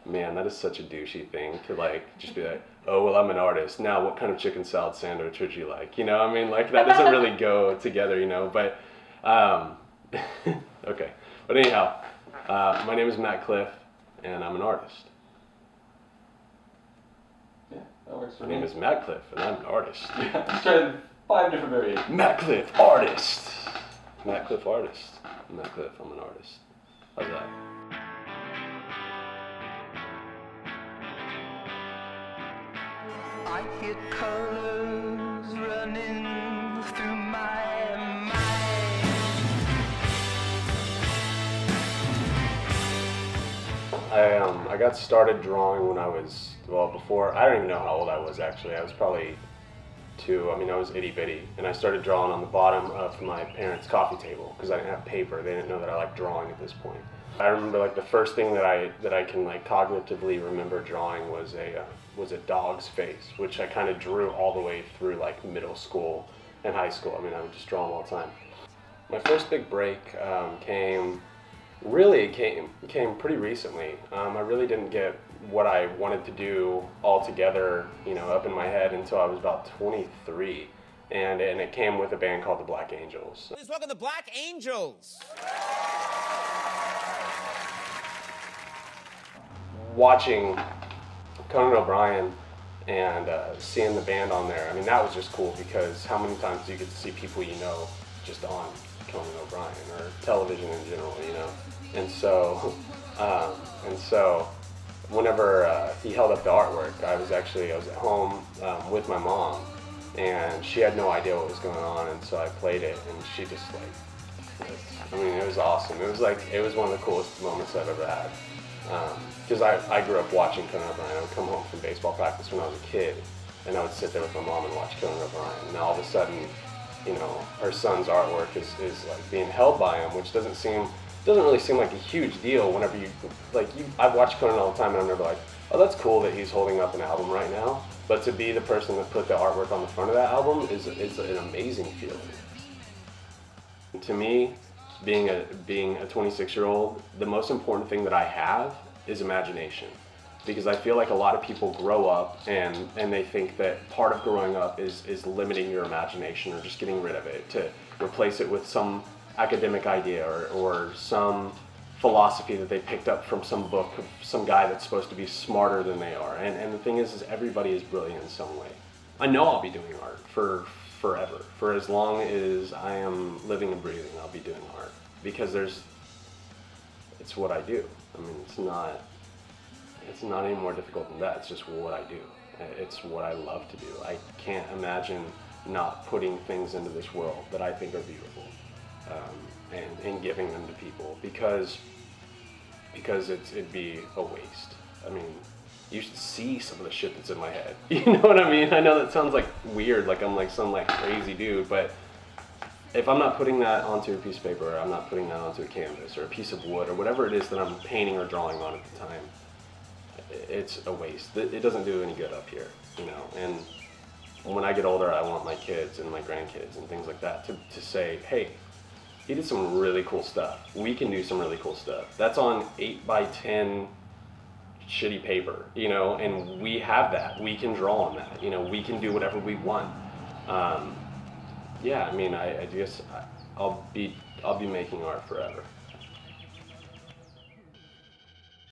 Man, that is such a douchey thing to like just be like, oh well, I'm an artist. Now, what kind of chicken salad sandwich would you like? You know, I mean, like that doesn't really go together, you know. But okay. But anyhow, my name is Matt Cliff, and I'm an artist. Yeah, that works for My me. name is Matt Cliff, and I'm an artist. Yeah, let's try 5 different variations. Matt Cliff, artist. Matt Cliff, artist. Matt Cliff, I'm an artist. How's that? I hear colors running through my mind. I got started drawing when I was, well, before, I don't even know how old I was actually. I was probably 2. I mean, I was itty bitty, and I started drawing on the bottom of my parents' coffee table because I didn't have paper. They didn't know that I liked drawing at this point. I remember like the first thing that I can like cognitively remember drawing was a dog's face, which I kind of drew all the way through like middle school and high school. I mean, I would just draw them all the time. My first big break came pretty recently. I really didn't get what I wanted to do all together, you know, up in my head until I was about 23, and it came with a band called the Black Angels. Please welcome the Black Angels. Watching Conan O'Brien and seeing the band on there, I mean, that was just cool because how many times do you get to see people you know just on Conan O'Brien or television in general, you know? And so whenever he held up the artwork, I was at home with my mom, and she had no idea what was going on, and so I played it, and she just like, I mean, it was awesome. It was one of the coolest moments I've ever had. Because I grew up watching Conan O'Brien. I would come home from baseball practice when I was a kid, and I would sit there with my mom and watch Conan O'Brien. And all of a sudden, you know, her son's artwork is like being held by him, which doesn't really seem like a huge deal. Whenever I've watched Conan all the time, and I'm never like, oh, that's cool that he's holding up an album right now. But to be the person that put the artwork on the front of that album is an amazing feeling. And to me, being a 26-year-old, the most important thing that I have is imagination, because I feel like a lot of people grow up and they think that part of growing up is limiting your imagination or just getting rid of it to replace it with some academic idea or some philosophy that they picked up from some book of some guy that's supposed to be smarter than they are. And the thing is everybody is brilliant in some way. I know I'll be doing art for forever. For as long as I am living and breathing, I'll be doing art, because it's what I do. I mean, it's not any more difficult than that. It's just what I do. It's what I love to do. I can't imagine not putting things into this world that I think are beautiful, and giving them to people, because it'd be a waste. I mean, you should see some of the shit that's in my head. You know what I mean? I know that sounds like weird, like I'm like some like crazy dude, but if I'm not putting that onto a piece of paper, or I'm not putting that onto a canvas or a piece of wood or whatever it is that I'm painting or drawing on at the time, it's a waste. It doesn't do any good up here, you know. And when I get older, I want my kids and my grandkids and things like that to say, hey, he did some really cool stuff. We can do some really cool stuff. That's on 8x10 shitty paper, you know, and we have that. We can draw on that, you know. We can do whatever we want. Yeah, I mean, I guess I'll be making art forever.